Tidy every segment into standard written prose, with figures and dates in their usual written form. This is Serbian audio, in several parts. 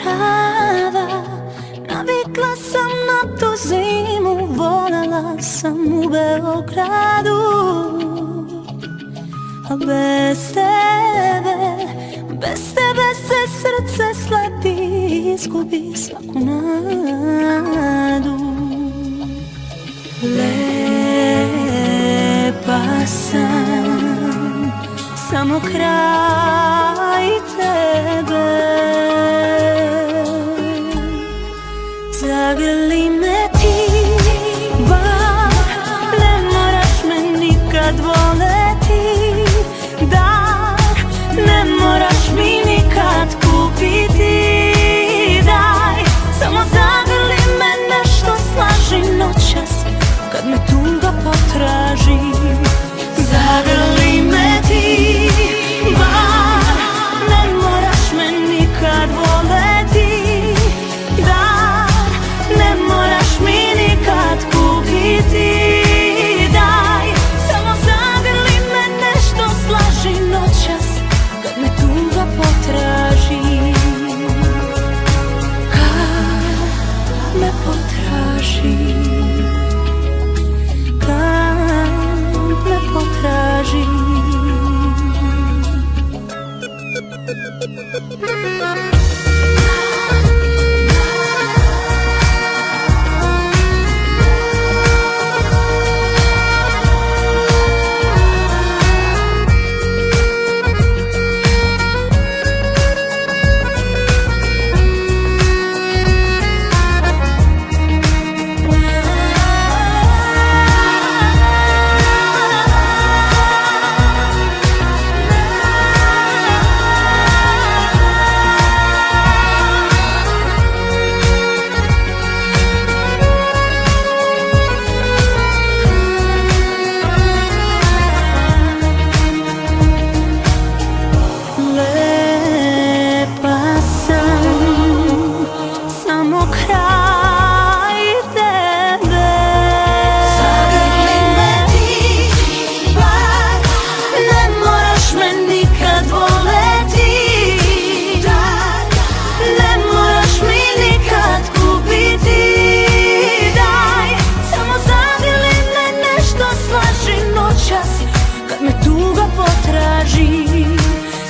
očara. Navikla sam na tu zimu, voljela sam u Beogradu. A bez tebe se srce sleti, izgubi svaku nadu. Lepa sam, samo kraj tebe. Zagrli me ti, bar ne moraš me nikad voleti. Dar ne moraš mi nikad kupiti. Daj, samo zagrli me, nešto slaži noćas kad me tuga potraži. Zagrli me ti, bar ne moraš me nikad voleti. Dar ne moraš mi nikad kupiti. Daj, samo zagrli me, nešto slaži noćas kad me tuga potraži. Kad me potraži, potraži.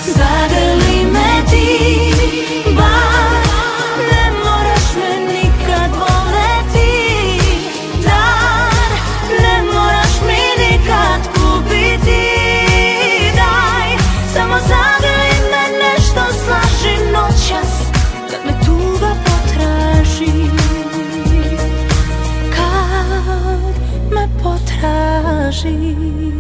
Zagrli me ti, bar ne moraš me nikad voleti. Dar ne moraš mi nikad kupiti. Daj, samo zagrli me, nešto slaži noćas kad me tuga potraži. Kad me potraži.